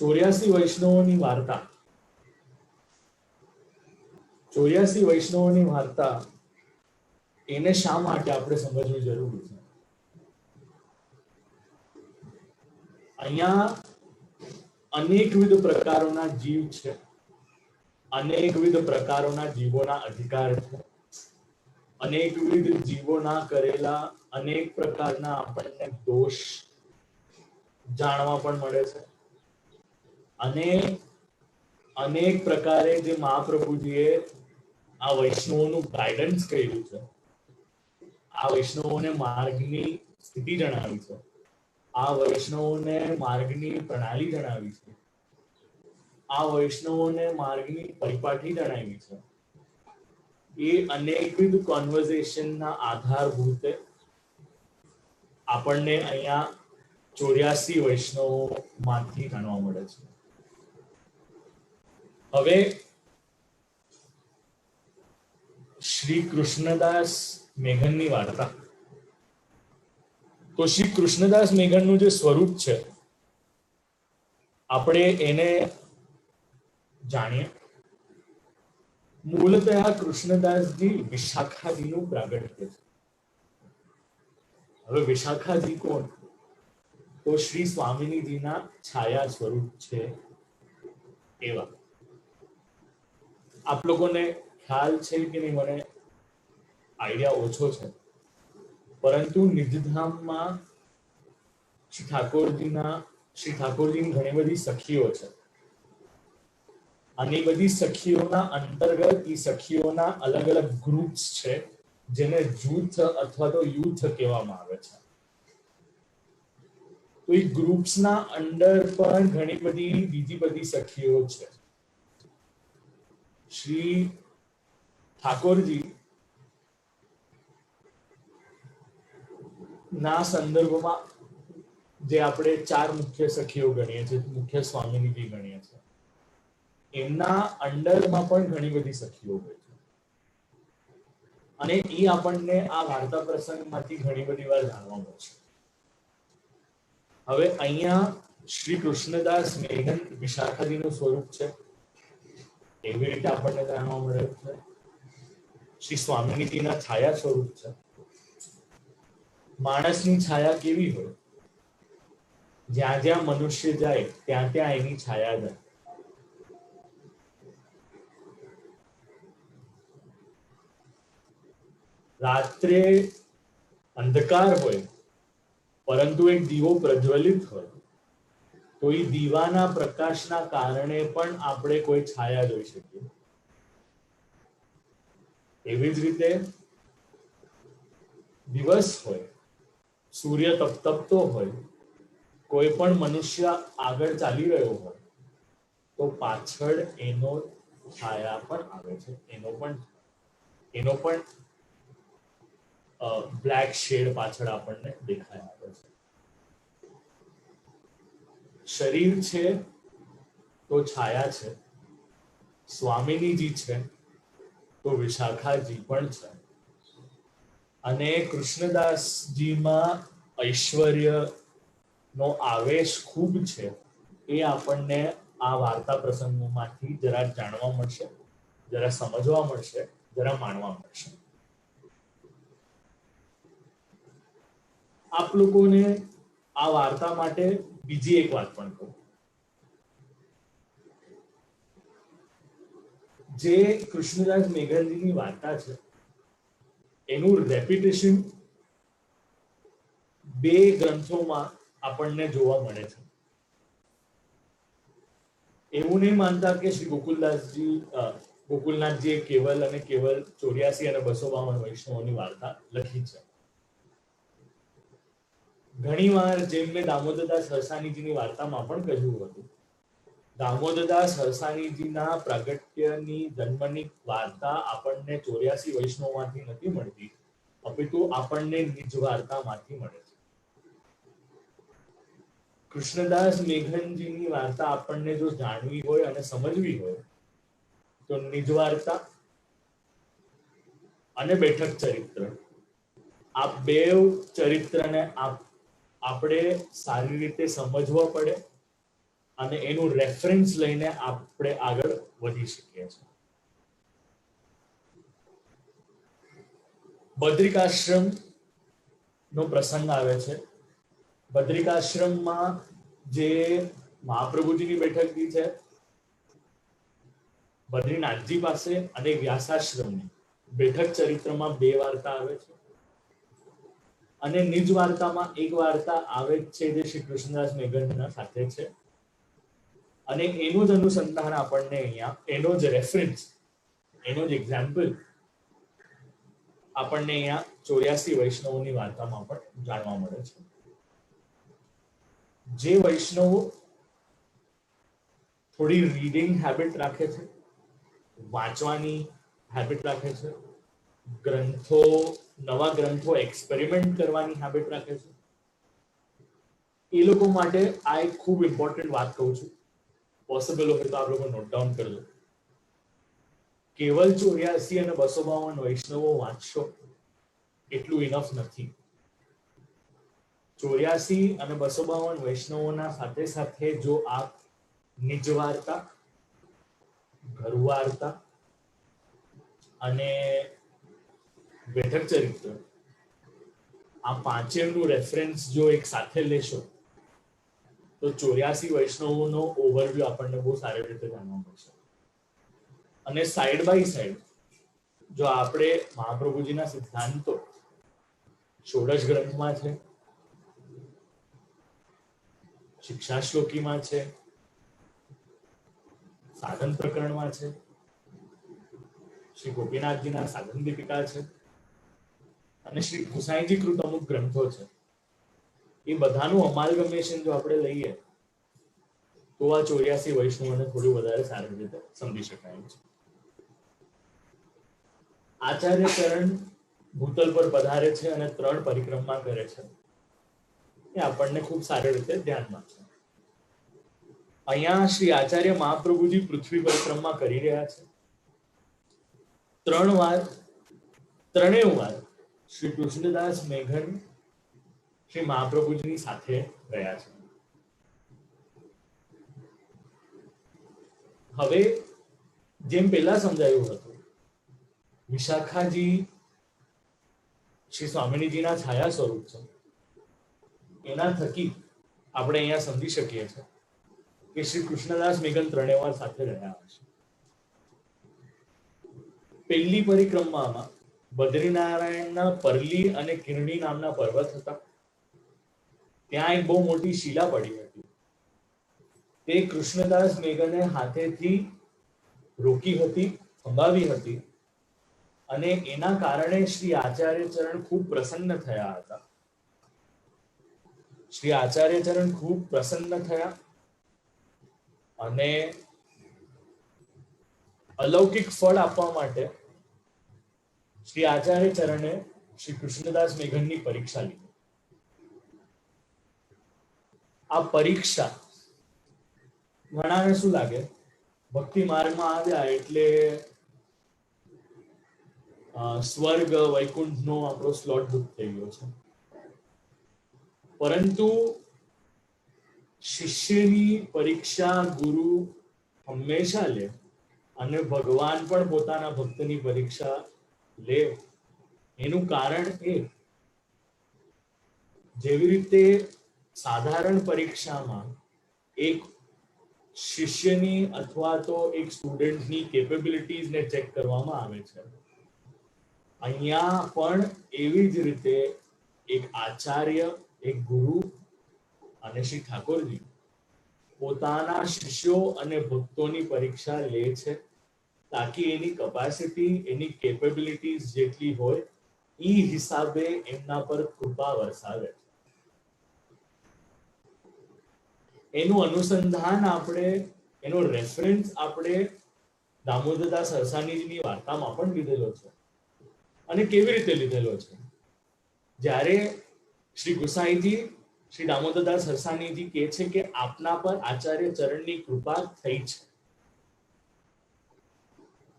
84 વૈષ્ણવોની વાર્તા 84 વૈષ્ણવોની વાર્તા એને શા માટે આપણે સમજવી જરૂરી છે? અહીંયા અનેકવિધ પ્રકારોના જીવ છે, અનેકવિધ પ્રકારોના જીવોના અધિકાર છે, અનેકવિધ જીવોના કરેલા અનેક પ્રકારના આપણને દોષ જાણવા પણ મળે છે, અને અનેક પ્રકારે જે મહાપ્રભુજીએ આ વૈષ્ણવોનું ગાઈડન્સ કર્યું છે, આ વૈષ્ણવોને માર્ગની સ્થિતિ જણાવી છે, આ વૈષ્ણવોને માર્ગની પ્રણાલી જણાવી છે, આ વૈષ્ણવોને માર્ગની પરિપાટી જણાવી છે, એ અનેકવિધ કોન્વર્ઝેશનના આધારભૂતે આપણને અહીંયા 84 વૈષ્ણવોમાંથી જાણવા મળે છે. હવે શ્રી કૃષ્ણદાસ મેઘનની વાર્તા. તો શ્રી કૃષ્ણદાસ મેઘનનું જે સ્વરૂપ છે આપણે એને જાણીએ. મૂળતઃ કૃષ્ણદાસજી વિશાખાજીનું પ્રાગટ્ય છે. હવે વિશાખાજી કોણ? તો શ્રી સ્વામિનીજીના છાયા સ્વરૂપ છે એવા. આપ લોકોને ખ્યાલ છે કે નહીં મને આઈડિયા ઓછો છે, પરંતુ નિજધામમાં શ્રી ઠાકોરજીની ઘણી બધી સખીઓ છે, અને એ બધી સખીઓના અંતર્ગત એ સખીઓના અલગ અલગ ગ્રુપ્સ છે જેને જૂથ અથવા તો યુથ કહેવામાં આવે છે. તો એ ગ્રુપ્સના અંડર પણ ઘણી બધી બીજી બધી સખીઓ છે. શ્રી ઠાકોરજી ના સંદર્ભમાં જે આપણે 4 મુખ્ય સખીઓ ગણીએ છીએ, મુખ્ય સ્વામિનીજી ગણીએ છીએ, એમના અંડરમાં પણ ઘણી બધી સખીઓ હોય છે, અને એ આપણને આ વાર્તા પ્રસંગમાંથી ઘણી બધી વાર જાણવા મળશે. હવે અહીંયા શ્રી કૃષ્ણદાસ મેઘન વિશાખાજીનું સ્વરૂપ છે એવી રીતે આપણને જાણવા મળે છે. શ્રી સ્વામિનીજીના છાયા સ્વરૂપ છે. માણસની છાયા કેવી હોય? જ્યાં જ્યાં મનુષ્ય જાય ત્યાં ત્યાં એની છાયા જાય. રાત્રે અંધકાર હોય પરંતુ એક દીવો પ્રજ્વલિત હોય તો એ દીવાના પ્રકાશના કારણે પણ આપણે કોઈ છાયા જોઈ શકીએ. એવી જ રીતે દિવસ હોય, સૂર્ય તપતો હોય, કોઈ પણ મનુષ્ય આગળ ચાલી રહ્યો હોય તો પાછળ એનો છાયા પણ આવે છે, એનો પણ બ્લેક શેડ પાછળ આપણને દેખાય આવે છે. શરીર છે તો છાયા છે, સ્વામિનીજી છે તો વિશાખાજી પણ છે, અને કૃષ્ણદાસજીમાં ઐશ્વર્યનો આવેશ ખૂબ છે. એ આપણને આ વાર્તા પ્રસંગોમાંથી જરા જાણવા મળશે, જરા સમજવા મળશે, જરા માણવા મળશે. આપ લોકોને આ વાર્તા માટે બીજી એક વાત પણ કહું. જે કૃષ્ણદાસ મેઘનજીની વાર્તા છે એનું રેપિટેશન 2 ગ્રંથોમાં આપણને જોવા મળે છે. એવું નહીં માનતા કે શ્રી ગોકુલનાથજીએ કેવલ 84 અને 252 વૈષ્ણવોની વાર્તા લખી છે. ઘણી વાર જેમ મેં દામોદરદાસ હરસાણીજીની વાર્તામાં પણ કહ્યું હતું, દામોદરદાસ હરસાણીજીના પ્રાગટ્યની જન્મની વાર્તા આપણને 84 વૈષ્ણવમાંથી નથી મળતી, અપિતુ આપણને નિજ વાર્તામાંથી મળે છે. કૃષ્ણદાસ મેઘનજીની વાર્તા આપણને જો જાણવી હોય અને સમજવી હોય તો નિજ વાર્તા અને બેઠક ચરિત્ર, આ 2 ચરિત્રને આપણે સારી રીતે સમજવા પડે અને એનું રેફરન્સ લઈને આપણે આગળ વધી શકીએ છીએ. બદ્રિકાશ્રમ નો પ્રસંગ આવે છે. બદ્રિકાશ્રમમાં જે મહાપ્રભુજીની બેઠક છે, બદ્રીનાથજી પાસે અને વ્યાસાશ્રમની બેઠક ચરિત્રમાં 2 વાર્તા આવે છે. અને નિજ વાર્તામાં એક વાર્તા આવે છે જે શ્રી કૃષ્ણદાસ મેઘનના સાથે છે. અને એનું જ અનુસંધાન આપણને અહીંયા, એનો જ રેફરન્સ, એનો જ એક્ઝામ્પલ આપણને અહીંયા 84 વૈષ્ણવોની વાર્તામાં પણ જાણવા મળે છે. જે વૈષ્ણવો થોડી રીડિંગ હેબિટ રાખે છે, વાંચવાની હેબિટ રાખે છે, ગ્રંથો, નવા ગ્રંથો એક્સપેરિમેન્ટ કરવાની હેબિટ રાખે છે, એ લોકો માટે આ એક ખૂબ ઇમ્પોર્ટન્ટ વાત કહું છું. પોસિબલ હોય તો આપ લોકો નોટ ડાઉન કરજો. કેવલ 84 અને 252 વૈષ્ણવો વાંચશો એટલું ઇનફ નથી. 84 અને 252 વૈષ્ણવોના સાથે સાથે જો આપ નિજ વાર્તા, ઘર વાર્તા અને બેઠક ચરિત્ર, આ પાંચેયનું રેફરન્સ જો એક સાથે લેશો તો 84 વૈષ્ણવોનો ઓવરવ્યુ આપણને બહુ સારી રીતે જાણવા મળશે. અને સાઈડ બાય સાઈડ જો આપણે મહાપ્રભુજીના સિદ્ધાંતો ષોડશ ગ્રંથમાં છે, શિક્ષા શ્લોકીમાં છે, સાધન પ્રકરણમાં છે, શ્રી ગોપીનાથજીના સાધન દીપિકા છે, અને શ્રી ગુસાઈજી કૃત અમુક ગ્રંથો છે, એ બધાનું અમાલગમેશન જો આપણે લઈએ તો આ 84 વૈષ્ણવોને થોડું વધારે સારી રીતે સમજી શકાય છે. આચાર્ય ચરણ ભૂતલ પર પધારે છે અને 3 પરિક્રમા કરે છે, એ આપણને ખૂબ સારી રીતે ધ્યાનમાં છે. અહીંયા શ્રી આચાર્ય મહાપ્રભુજી પૃથ્વી પરિક્રમા કરી રહ્યા છે. 3 વાર, ત્રણેય વાર શ્રી કૃષ્ણદાસ મેઘન શ્રી મહાપ્રભુજીની સાથે રહ્યા છે. હવે જેમ પહેલા સમજાયું હતું, વિશાખાજી શ્રી સ્વામિનીજીના છાયા સ્વરૂપ છે. એના થકી આપણે અહીંયા સમજી શકીએ છીએ કે શ્રી કૃષ્ણદાસ મેઘન 3 વાર સાથે રહ્યા હશે. પહેલી પરિક્રમામાં બદ્રીનારાયણના પરલી અને કિરણી નામના પર્વત હતા. ત્યાં એક બહુ મોટી શિલા પડી હતી. તે કૃષ્ણદાસ મેઘને હાથેથી રોકી હતી, સંભાવી હતી, અને એના કારણે શ્રી આચાર્ય ચરણ ખૂબ પ્રસન્ન થયા હતા. શ્રી આચાર્ય ચરણ ખૂબ પ્રસન્ન થયા અને અલૌકિક ફળ આપવા માટે શ્રી આચાર્ય ચરણે શ્રી કૃષ્ણદાસ મેઘનની પરીક્ષા લીધી. આ પરીક્ષા ઘણાને શું લાગે, ભક્તિ માર્ગમાં આવ્યા એટલે સ્વર્ગ વૈકુંઠનો આપણો સ્લોટ બુક થઈ ગયો છે. પરંતુ શિષ્યની પરીક્ષા ગુરુ હંમેશા લે, અને ભગવાન પણ પોતાના ભક્તની પરીક્ષા લે. એનું કારણ એ, જેવી રીતે સાધારણ પરીક્ષામાં એક શિષ્યની અથવા તો એક સ્ટુડન્ટની કેપેબિલિટીઝને ચેક કરવામાં આવે છે, અહીંયા પણ એવી જ રીતે એક આચાર્ય, એક ગુરુ અને શ્રી ઠાકોરજી પોતાના શિષ્યો અને ભક્તોની પરીક્ષા લે છે, તાકી એની કેપેસિટી, એની કેપેબિલિટીઝ જેટલી હોય એ હિસાબે એમના પર કૃપા વરસાવે. એનું અનુસંધાન આપણે, એનો રેફરન્સ આપણે દામોદરદાસ હરસાણીજીની વાર્તામાં પણ લીધેલો છે. અને કેવી રીતે લીધેલો છે? જ્યારે શ્રી ગુસાઈજી શ્રી દામોદરદાસ હરસાણીજી કહે છે કે આપના પર આચાર્ય ચરણની કૃપા થઈ છે.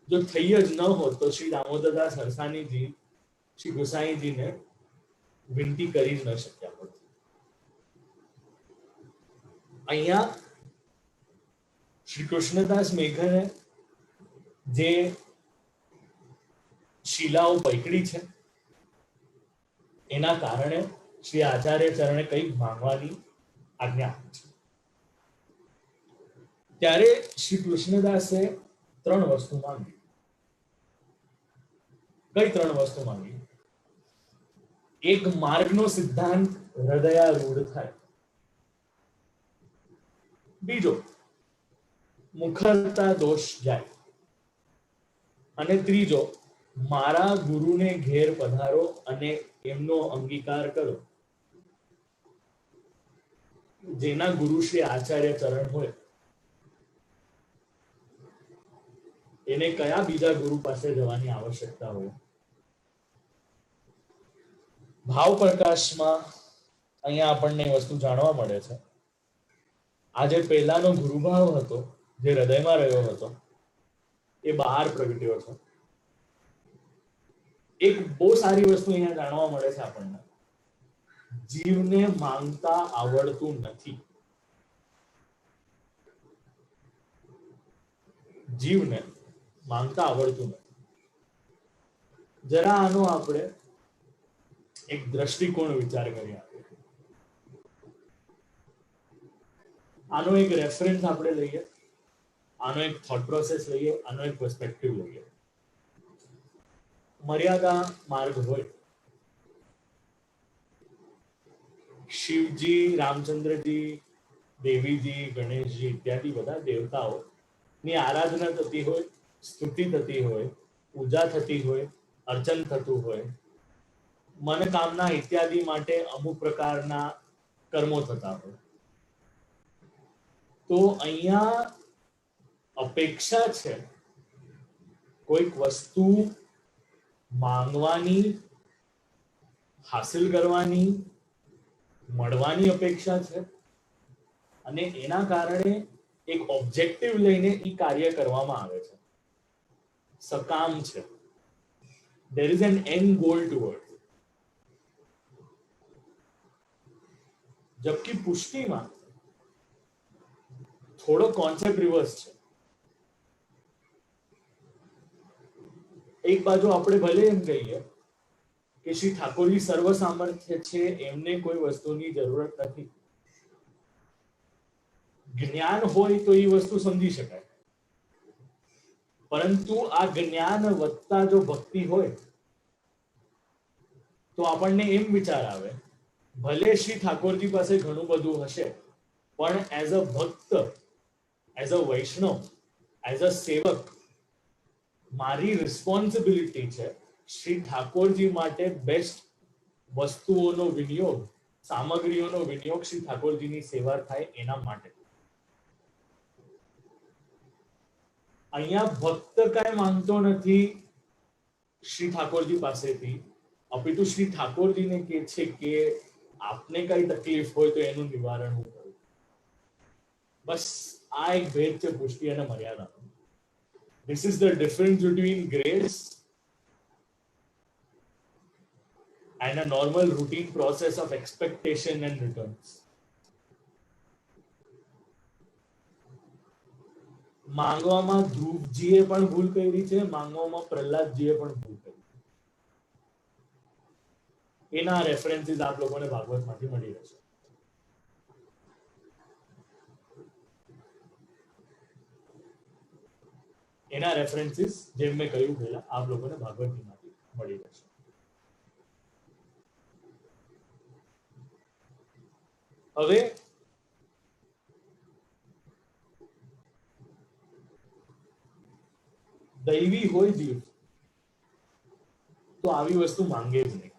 જો થઈ જ ન હોત તો શ્રી દામોદરદાસ હરસાણીજી શ્રી ગુસાઈજીને વિનંતી કરી જ ન શક્યા હોત. અહીંયા શ્રી કૃષ્ણદાસ મેઘને જે શિલાઓ પકડી છે એના કારણે શ્રી આચાર્ય ચરણે કંઈક માંગવાની આજ્ઞા આપી છે. ત્યારે શ્રી કૃષ્ણદાસે 3 વસ્તુ માંગી. કઈ 3 વસ્તુ માંગી? એક, માર્ગનો સિદ્ધાંત હૃદયારૂઢ થાય. બીજો, મુખરતા દોષ જાય. અને ત્રીજો, મારા ગુરુને ઘેર પધારો અને એમનો અંગીકાર કરો. જેના ગુરુ શ્રી આચાર્ય ચરણ હોય એને કયા બીજા ગુરુ પાસે જવાની આવશ્યકતા હોય? ભાવ પ્રકાશમાં અહીંયા આપણને વસ્તુ જાણવા મળે છે. આજે પહેલાનો ગુરુભાવ હતો જે હૃદયમાં રહ્યો હતો એ બહાર પ્રગટ્યો છે. એક બહુ સારી વસ્તુ અહીંયા જાણવા મળે છે આપણને. જીવને માંગતા આવડતું નથી. જીવને માંગતા આવડતું નથી. જરા આનો આપણે એક દ્રષ્ટિકોણ વિચાર કરી આપીએ. આનો એક રેફરન્સ આપણે લઈએ, આનો એક થોટ પ્રોસેસ લઈએ, આનો એક પર્સપેક્ટિવ લઈએ. મર્યાદા માર્ગ હોય, શિવજી, રામચંદ્રજી, દેવીજી, ગણેશજી ઇત્યાદિ બધા દેવતાઓ ની આરાધના થતી હોય, સ્તુતિ થતી હોય, પૂજા થતી હોય, અર્ચન થતું હોય, મનકામના ઇત્યાદિ માટે અમુક પ્રકારના કર્મો થતા હોય. તો અહીંયા અપેક્ષા છે કોઈક વસ્તુ માંગવાની, હાસિલ કરવાની, મળવાની અપેક્ષા છે અને એના કારણે એક ઓબ્જેક્ટિવ લઈને એ કાર્ય કરવામાં આવે છે. સકામ છે. there is an end goal toward. જબકી પુષ્ટિમાં થોડો કોન્સેપ્ટ રિવર્સ છે. એક બાજુ આપણે ભલે એમ કહીએ કે શ્રી ઠાકોરજી સર્વ સામર્થ્ય છે, એમને કોઈ વસ્તુની જરૂરત નથી. જ્ઞાન હોય તો એ વસ્તુ સમજી શકાય, પરંતુ આ જ્ઞાન વધતા જો ભક્તિ હોય તો આપણને એમ વિચાર આવે, ભલે શ્રી ઠાકોરજી પાસે ઘણું બધું હશે, પણ એઝ અ ભક્ત, as a Vaishnav, as a સેવક, મારી રિસ્પોન્સિબિલિટી છે શ્રી ઠાકોરજી માટે બેસ્ટ વસ્તુઓનો વિનિયોગ, સામગ્રીઓનો વિનિયોગ શ્રી ઠાકોરજીની સેવા થાય એના માટે. અહીંયા ભક્ત કાંઈ માંગતો નથી શ્રી ઠાકોરજી પાસેથી, અપિતુ શ્રી ઠાકોરજીને કહે છે કે આપને કઈ તકલીફ હોય તો એનું નિવારણ હું કરું. બસ આ એક ભેદ છે પુષ્ટિ અને મર્યાદા. This is the difference between grace and a normal routine process of expectation and returns. માંગવામાં ધ્રુવજીએ પણ ભૂલ કરી છે, માંગવામાં પ્રહલાદજીએ પણ ભૂલ કરી. એના રેફરન્સીસ આપ લોકોને ભાગવતમાંથી મળી રહેશે. એના રેફરન્સીસ જેમ મેં કહ્યું પહેલા આપ લોકોને ભાગવતજીમાંથી મળી રહેશે. હવે દૈવી હોય જીવ તો આવી વસ્તુ માંગે જ નહીં.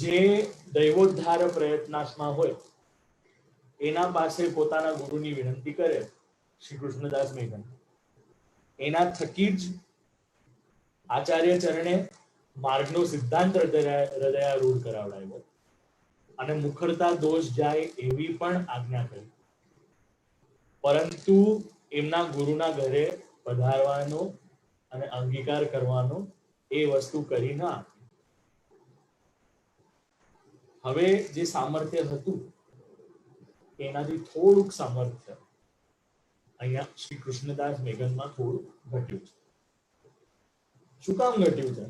જે દૈવોદ્ધાર પ્રયત્નાશમાં હોય એના પાસે પોતાના ગુરુની વિનંતી કરે શ્રી કૃષ્ણદાસ મેઘન, એના થકી જ આચાર્ય ચરણે માર્ગનો સિદ્ધાંત હૃદયારૂઢ કરાવડાવ્યો અને મુખરતા દોષ જાય એવી પણ આજ્ઞા કરી. પરંતુ એમના ગુરુના ઘરે પધારવાનો અને અંગીકાર કરવાનો એ વસ્તુ કરી ના. હવે જે સામર્થ્ય હતું એનાથી થોડુંક સામર્થ્ય અહીંયા શ્રી કૃષ્ણદાસ મેઘનમાં થોડું ઘટ્યું છે. શું કામ ઘટ્યું છે?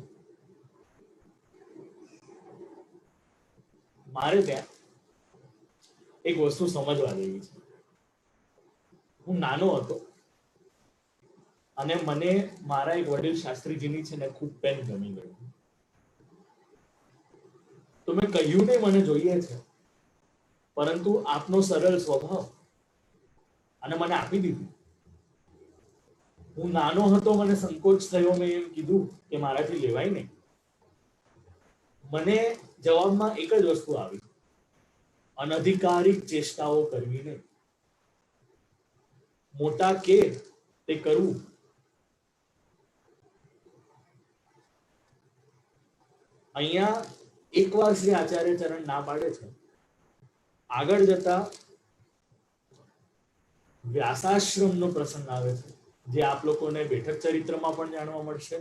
મારે ત્યાં એક વસ્તુ સમજવા જેવી છે. હું નાનો હતો અને મને મારા એક વડીલ શાસ્ત્રીજીની છે ને ખૂબ પેન ગમી ગયું. તો મેં કહ્યું નહીં મને જોઈએ છે, પરંતુ આપનો સરળ સ્વભાવ અને મને આપી દીધું. હું નાનો હતો, મને સંકોચ થયો, મેં એમ કીધું કે મારાથી લેવાય નહીં. મને જવાબમાં એક જ વસ્તુ આવી, અનધિકારિક ચેષ્ટાઓ કરવી નહીં. મોટા કે તે કરવું. અહીંયા એકવાર શ્રી આચાર્ય ચરણ ના પાડે છે, આગળ જતા વ્યાસાશ્રમનો પ્રસંગ આવે છે, જે આપ લોકોને બેઠક ચરિત્રમાં પણ જાણવા મળશે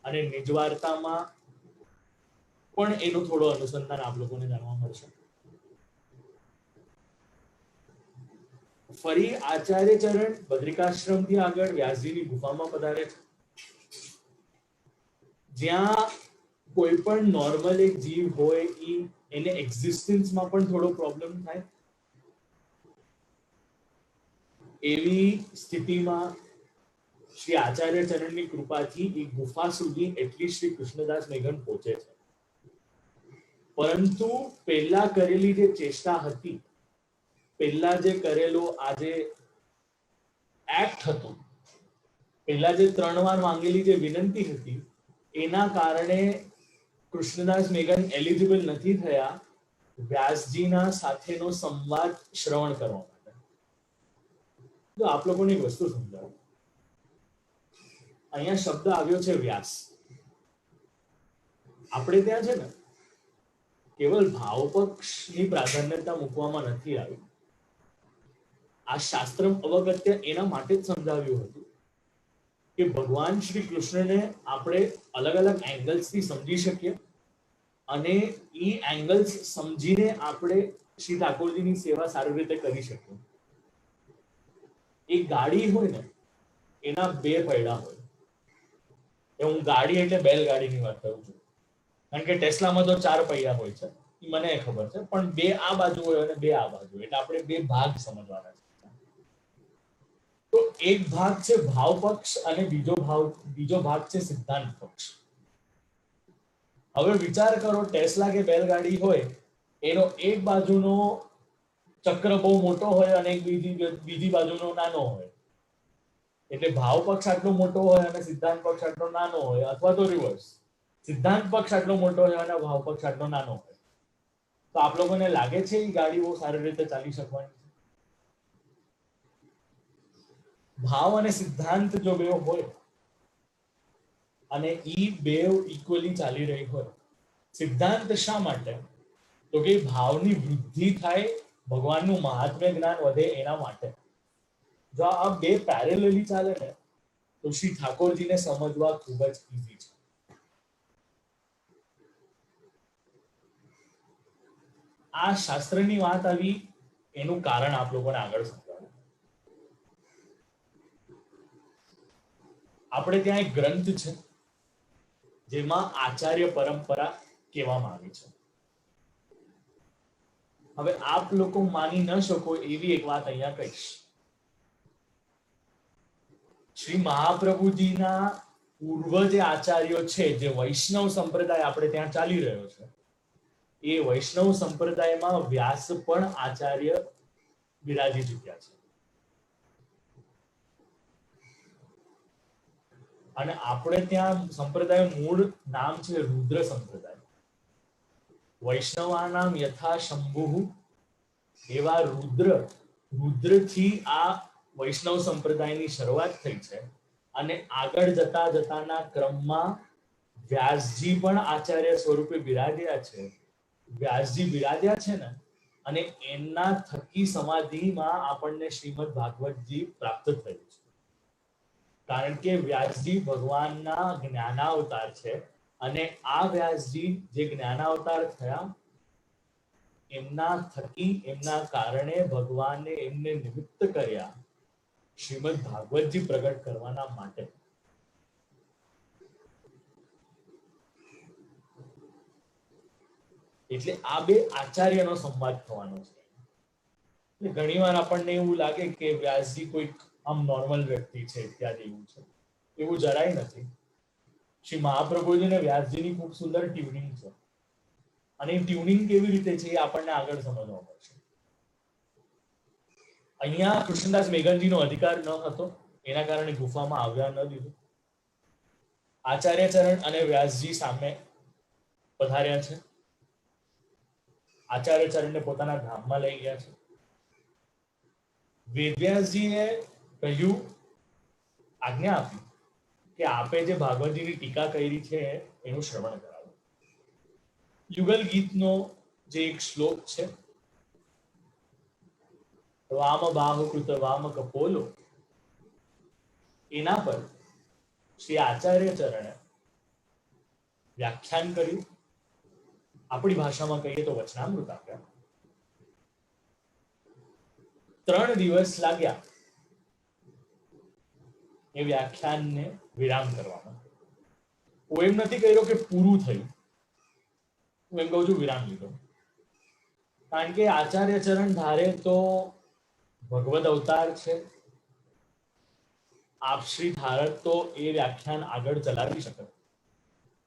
અને નિજવાર્તામાં પણ એનું થોડો અનુસંધાન આપ લોકોને જાણવા મળશે. ફરી આચાર્ય ચરણ બદ્રિકાશ્રમથી આગળ વ્યાસજીની ગુફામાં પધારે છે, જ્યાં કોઈ પણ નોર્મલ એક જીવ હોય એને એક્ઝિસ્ટન્સમાં પણ થોડો પ્રોબ્લેમ થાય. એવી સ્થિતિમાં શ્રી આચાર્ય ચરણની કૃપાથી એ ગુફા સુધી એટલી શ્રી કૃષ્ણદાસ મેઘન પહોંચે છે. પરંતુ પહેલા કરેલી જે ચેષ્ટા હતી, પહેલા જે કરેલો આજે એક્ટ હતો, પહેલા જે 3 વાર માંગેલી જે વિનંતી હતી, એના કારણે કૃષ્ણદાસ મેઘન એલિજિબલ નથી થયા વ્યાસજીના સાથેનો સંવાદ શ્રવણ કરવા માટે. તો આપ લોકોને એક વસ્તુ સમજાવું. અહીંયા શબ્દ આવ્યો છે વ્યાસ. આપણે ત્યાં છે ને કેવલ ભાવપક્ષની પ્રાધાન્યતા મૂકવામાં નથી આવી. આ શાસ્ત્ર અવગત્ય એના માટે જ સમજાવ્યું હતું કે ભગવાન શ્રી કૃષ્ણને આપણે અલગ અલગ એંગલ્સથી સમજી શકીએ અને એ એંગલ્સ સમજીને આપણે શ્રી ઠાકોરજીની સેવા સારી રીતે કરી શકીએ. એક ગાડી હોય ને, એના 2 પૈડા હોય. હું ગાડી એટલે બેલગાડીની વાત કરું છું, કારણ કે ટેસ્લામાં તો 4 પૈડા હોય છે, એ મને ખબર છે, પણ 2 આ બાજુ હોય અને 2 આ બાજુ, એટલે આપણે 2 ભાગ સમજવાના છે. તો એક ભાગ છે ભાવ પક્ષ અને બીજો ભાગ છે સિદ્ધાંત પક્ષ. હવે વિચાર કરો, ટેસ્લા કે બેલગાડી હોય, એનો એક બાજુનો ચક્ર બહુ મોટો હોય અને બીજી બાજુનો નાનો હોય, એટલે ભાવ પક્ષ આટલો મોટો હોય અને સિદ્ધાંત પક્ષ આટલો નાનો હોય, અથવા તો રિવર્સ, સિદ્ધાંત પક્ષ આટલો મોટો હોય અને ભાવ પક્ષ આટલો નાનો હોય. તો આપ લોકોને લાગે છે એ ગાડી બહુ સારી રીતે ચાલી શકવાની? ભાવ અને સિદ્ધાંત જો બે હોય અને ઈ બે ઇક્વલી ચાલી રહી હોય, સિદ્ધાંત શા માટે? તો કે ભાવની વૃદ્ધિ થાય, ભગવાનનું મહાત્મ્ય જ્ઞાન વધે એના માટે. જો આ બે પેરેલલી ચાલે ને તો શ્રી ઠાકોરજીને સમજવા ખૂબ જ ઈઝી છે. આ શાસ્ત્રની વાત આવી, એનું કારણ આપ લોકોને આગળ સમજાવું. આપણે ત્યાં એક ગ્રંથ છે જેમાં આચાર્ય પરંપરા કહેવામાં આવી છે. હવે આપ લોકો માની ન શકો એવી એક વાત અહીંયા કહીશ. શ્રી મહાપ્રભુજીના પૂર્વ જે આચાર્યો છે, જે વૈષ્ણવ સંપ્રદાય આપણે ત્યાં ચાલી રહ્યો છે, એ વૈષ્ણવ સંપ્રદાયમાં વ્યાસ પણ આચાર્ય બિરાજી ચૂક્યા છે. અને આપણે ત્યાં સંપ્રદાય મૂળ નામ છે રુદ્ર સંપ્રદાય. વૈષ્ણવાનામ યથા શંભુ, એવા રુદ્રથી આ વૈષ્ણવ સંપ્રદાયની શરૂઆત થઈ છે. અને આગળ જતાના ક્રમમાં વ્યાસજી પણ આચાર્ય સ્વરૂપે બિરાજ્યા છે. વ્યાસજી બિરાજ્યા છે ને, અને એમના થકી સમાધિમાં આપણને શ્રીમદ ભાગવતજી પ્રાપ્ત થયું છે. કારણ કે વ્યાસજી ભગવાનના જ્ઞાનાવતાર છે, અને આ વ્યાસજી જે જ્ઞાનાવતાર થયા એમના થકી એમના કારણે ભગવાને એમને નિમિત્ત કર્યા શ્રીમદ ભાગવતજી પ્રગટ કરવાના માટે. એટલે આ બે આચાર્યનો સંવાદ થવાનો છે. ઘણી વાર આપણને એવું લાગે કે વ્યાસજી કોઈક આમ નોર્મલ વ્યક્તિ છે ઇત્યાદિ એવું છે. એવું જરાય નથી. શ્રી મહાપ્રભુજી અને વ્યાસજીની ખૂબ સુંદર ટ્યુનિંગ છે. અને ટ્યુનિંગ કેવી રીતે છે એ આપણને આગળ સમજવા પડશે. અહીંયા કૃષ્ણદાસ મેઘનજીનો અધિકાર ન હતો, એના કારણે ગુફામાં આવ્યા ન દીધું. આચાર્ય ચરણ અને વ્યાસજી સામે પધાર્યા છે. આચાર્ય ચરણને પોતાના ધામમાં લઈ ગયા છે. વેદવ્યાસજીએ કહ્યું, આજ્ઞા આપી કે આપે જે ભાગવતજીની ટીકા કરી છે એનું શ્રવણ કરાવો. યુગલ ગીતનો જે એક શ્લોક છે, વામ બાહુ કૃત વામ કપોલો, એના પર શ્રી આચાર્ય ચરણે વ્યાખ્યાન કર્યું. આપણી ભાષામાં કહીએ તો વચનામૃત આપ્યા. 3 દિવસ લાગ્યા એ વ્યાખ્યાનને વિરામ કરવામાં. હું એમ નથી કહ્યો કે પૂરું થયું, હું એમ કહું છું વિરામ લીધો. કારણ કે આચાર્ય ચરણ ધારે તો ભગવદ અવતાર છે. આપશ્રી ધારક તો એ વ્યાખ્યાન આગળ ચલાવી શકે,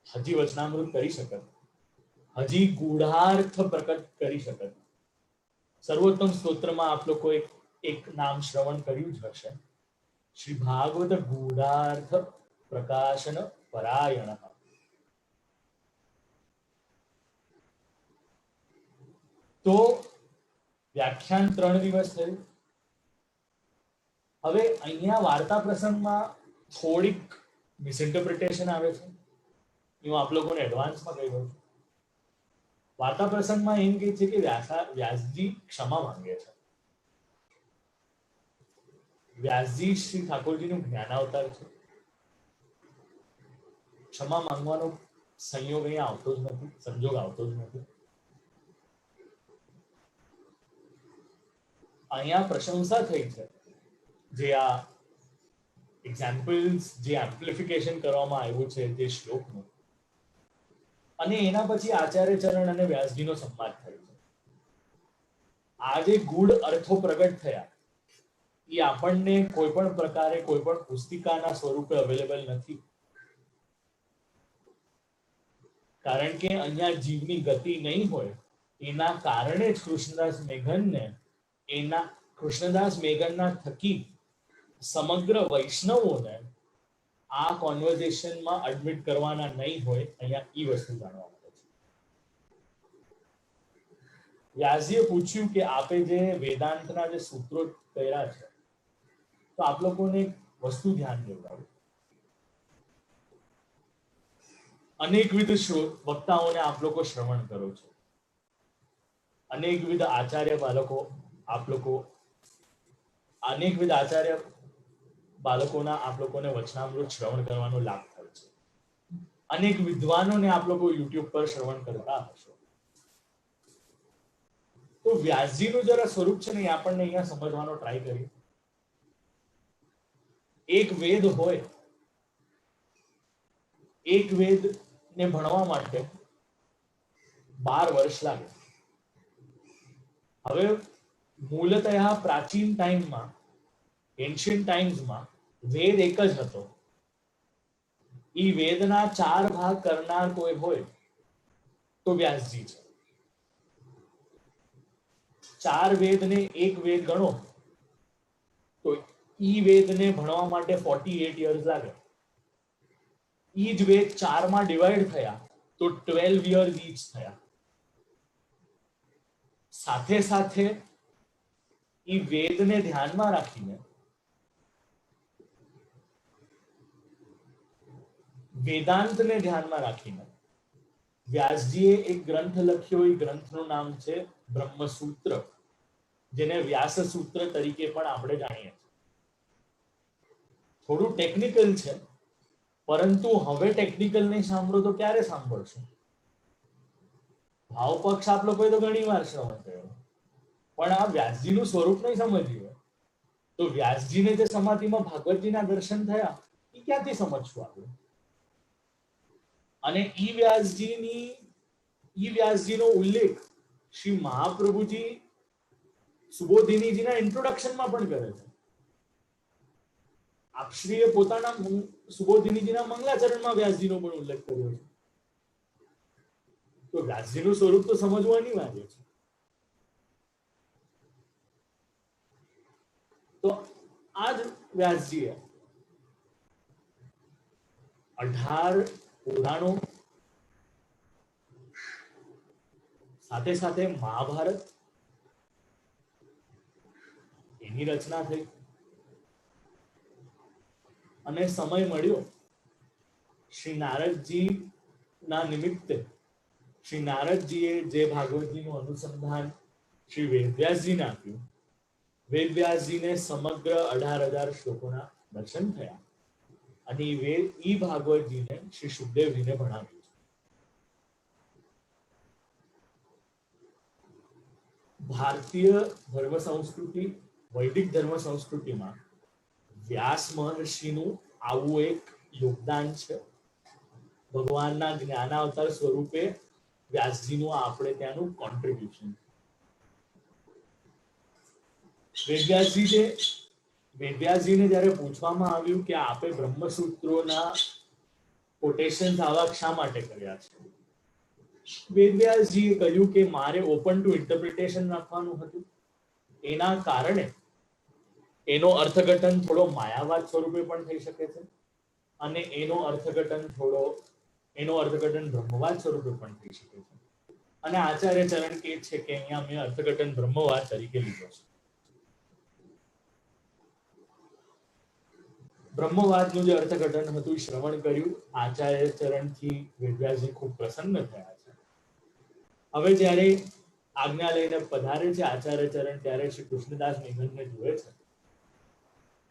હજી વચનામૃત કરી શકે, હજી ગૂઢાર્થ પ્રકટ કરી શકે. સર્વોત્તમ સ્તોત્રમાં આપ લોકો એક નામ શ્રવણ કર્યું જ હશે, શ્રી ભાગવત ગૂઢાર્થ પ્રકાશન પરાયણ. તો વ્યાખ્યાન 3 દિવસ થયું. હવે અહીંયા વાર્તા પ્રસંગમાં થોડીક મિસઇન્ટરપ્રિટેશન આવે છે. હું આપ લોકોને એડવાન્સમાં કહી દઉં છું. વાર્તા પ્રસંગમાં એમ કહે છે કે વ્યાસજી ક્ષમા માંગે છે. વ્યાસજી શ્રી ઠાકોરજીનું જ્ઞાનાવતાર છે. ક્ષમા માંગવાનો સંયોગ અહીંયા આવતો જ નથી, સંજોગ આવતો જ નથી. અહીંયા પ્રશંસા થઈ છે, જે આ એક્ઝામ્પલ્સ, જે એમ્પ્લિફિકેશન કરવામાં આવ્યું છે તે શ્લોકનું, અને એના પછી આચાર્ય ચરણ અને વ્યાસજીનો સંવાદ થયો છે. આ જે ગૂઢ અર્થો પ્રગટ થયા એ આપણને કોઈ પણ પ્રકારે કોઈ પણ પુસ્તિકાના સ્વરૂપે અવેલેબલ નથી. કારણ કે અહીંયા જીવની ગતિ નહીં હોય, એના કારણે જ કૃષ્ણદાસ મેઘનના થકી સમગ્ર વૈષ્ણવોને આ કોન્વર્ઝેશનમાં એડમિટ કરવાના નહીં હોય. અહીંયા એ વસ્તુ જાણવા મળે છે. વ્યાસજીએ પૂછ્યું કે આપે જે વેદાંતના જે સૂત્રો કર્યા છે, તો આપ લોકોને એક વસ્તુ ધ્યાન દેવડાવું. અનેકવિધ વક્તાઓને આપ લોકો શ્રવણ કરો છો, અનેકવિધ આચાર્ય બાળકોના આપ લોકોને વચનામૃત શ્રવણ કરવાનો લાભ થયો છે. અનેક વિદ્વાનોને આપ લોકો યુટ્યુબ પર શ્રવણ કરતા હશો. તો વ્યાસજીનું જરા સ્વરૂપ છે ને એ આપણને અહીંયા સમજવાનો ટ્રાય કરીએ. એક વેદ હોય, એક વેદ ને ભણવા માટે 12 વર્ષ લાગે. હવે મૂળતઃ પ્રાચીન ટાઈમમાં, એન્શિયન્ટ ટાઈમ્સમાં વેદ એક જ હતો. એ વેદના 4 ભાગ કરનાર કોઈ હોય તો વ્યાસજી છે. 4 વેદને એક વેદ ગણો તો ઈ વેદને ભણવા માટે 48 યર્સ લાગે. ઈ જ વેદ 4 માં ડિવાઈડ થયા તો 12 યર્સ ઈચ થયા. સાથે સાથે ઈ વેદને ધ્યાનમાં રાખીને વેદાંતને ધ્યાનમાં રાખીને વ્યાસજીએ એક ગ્રંથ લખ્યો. એ ગ્રંથનું નામ છે બ્રહ્મસૂત્ર, જેને વ્યાસ સૂત્ર તરીકે પણ આપણે જાણીએ છીએ. થોડું ટેકનિકલ છે, પરંતુ હવે ટેકનિકલ નહીં સાંભળો તો ક્યારે સાંભળશો? ભાવ પક્ષ આપ લોકોએ તો ઘણી વાર શ્રવણ કર્યો, પણ આ વ્યાસજીનું સ્વરૂપ નહીં સમજ્યું તો વ્યાસજીને જે સમાધિમાં ભાગવતજીના દર્શન થયા એ ક્યાંથી સમજશું આપણે? અને ઈ વ્યાસજીનો ઉલ્લેખ શ્રી મહાપ્રભુજી સુબોધિનીજીના ઇન્ટ્રોડક્શનમાં પણ કરે છે. આપશ્રીએ પોતાના સુબોધિનીજીના મંગલાચરણમાં વ્યાસજીનો પણ ઉલ્લેખ કર્યો છે. તો વ્યાસજીનું સ્વરૂપ તો સમજવું અનિવાર્ય છે. તો આ જ વ્યાસજીએ 18 પુરાણો સાથે સાથે મહાભારત એની રચના થઈ અને સમય મળ્યો શ્રી નારદજી ના નિમિત્તે શ્રી નારદજીએ જે ભાગવતજીનું અનુસંધાન શ્રી વેદવ્યાસજીને આપ્યું, વેદવ્યાસજીને સમગ્ર 18,000 શ્લોકોના દર્શન થયા અને ઈ ભાગવતજીને શ્રી સુખદેવજીને ભણાવ્યું. ભારતીય ધર્મ સંસ્કૃતિ, વૈદિક ધર્મ સંસ્કૃતિમાં વ્યાસ મહર્ષિનું આવું એક યોગદાન છે. ભગવાનના જ્ઞાનાવતાર સ્વરૂપે વ્યાસજીનું આપણે ત્યાંનું કોન્ટ્રીબ્યુશન. વેદવ્યાસજીને જ્યારે પૂછવામાં આવ્યું કે આપે બ્રહ્મસૂત્રોના કોટેશન્સ આવા શા માટે કર્યા છે, વેદવ્યાસજીએ કહ્યું કે મારે ઓપન ટુ ઇન્ટરપ્રિટેશન રાખવાનું હતું. એના કારણે એનો અર્થઘટન થોડો માયાવાદ સ્વરૂપે પણ થઈ શકે છે અને એનો અર્થઘટન બ્રહ્મવાદ સ્વરૂપે પણ થઈ શકે છે. અને આચાર્ય ચરણ કહે છે કે અહીંયા મેં અર્થઘટન બ્રહ્મવાદ તરીકે લીધો છે. બ્રહ્મવાદનું જે અર્થઘટન હતું શ્રવણ કર્યું. આચાર્ય ચરણથી વેદવ્યાસજી ખૂબ પ્રસન્ન થયા છે. હવે જ્યારે આજ્ઞા લઈને પધારે છે આચાર્ય ચરણ, ત્યારે શ્રી કૃષ્ણદાસ મેઘનને જુએ છે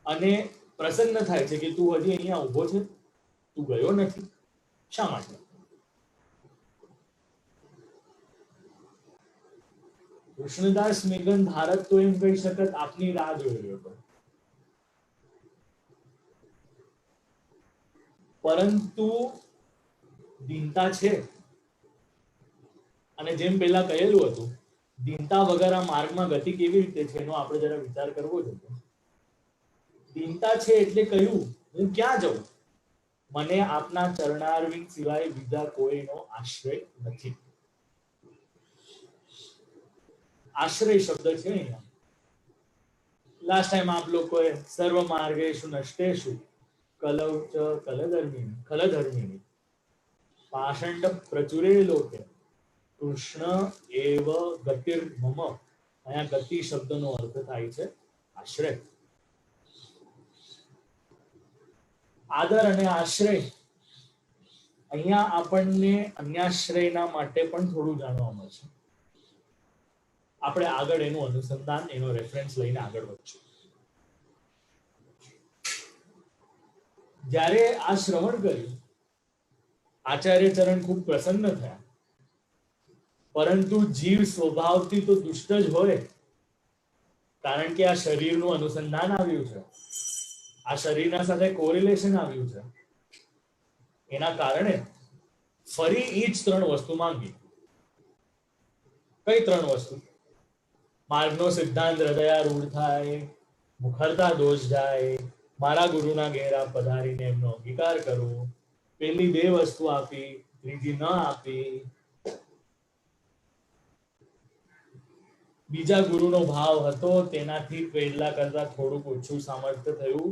અને પ્રસન્ન થાય છે કે તું હજી અહીંયા ઊભો છે, તું ગયો નથી, શા માટે? કૃષ્ણદાસ મેઘન ભારત તો એમ કહી શકત આપની રાહ જોઈ રહ્યો હતો, પરંતુ દીનતા છે અને જેમ પેલા કહેલું હતું, દીનતા વગર આ માર્ગમાં ગતિ કેવી રીતે છે એનો આપણે જરા વિચાર કરવો જોઈએ. દીનતા છે એટલે કહ્યું હું ક્યાં જાઉં, મને આપના ચરણારવિંદ સિવાય બીજા કોઈનો આશ્રય નથી. આશ્રય શબ્દ છે અહીંયા. લાસ્ટ ટાઈમ આપ લોકોએ સર્વ માર્ગેષુ નષ્ટેષુ કલૌચ કલધર્મિણી પાષંડ પ્રચુરે લોકે કૃષ્ણ એવ ગતિર મમ. અહીંયા ગતિ શબ્દનો અર્થ થાય છે આશ્રય. આદર અને આશ્રય, અહીંયા આપણને અન્યાશ્રયના માટે પણ થોડું જાણવા મળશે. આપણે આગળ એનું અનુસંધાન, એનો રેફરન્સ લઈને આગળ વધશું. જ્યારે આ શ્રવણ કર્યું, આચાર્ય ચરણ ખૂબ પ્રસન્ન થયા, પરંતુ જીવ સ્વભાવથી તો દુષ્ટ જ હોય, કારણ કે આ શરીરનું અનુસંધાન આવ્યું છે, આ શરીરના સાથે કોરિલેશન આવ્યું છે. એના કારણે ફરી એ જ 3 વસ્તુ માંગી. કઈ 3 વસ્તુ? માર્ગનો સિદ્ધાંત હૃદયારૂઢ થાય, મુખરતા દોષ જાય, મારા ગુરુના ઘેરા પધારીને એમનો અંગીકાર કરો. પેલી 2 વસ્તુ આપી, ત્રીજી ન આપી. બીજા ગુરુનો ભાવ હતો, તેનાથી પહેલા કરતા થોડુંક ઓછું સામર્થ્ય થયું.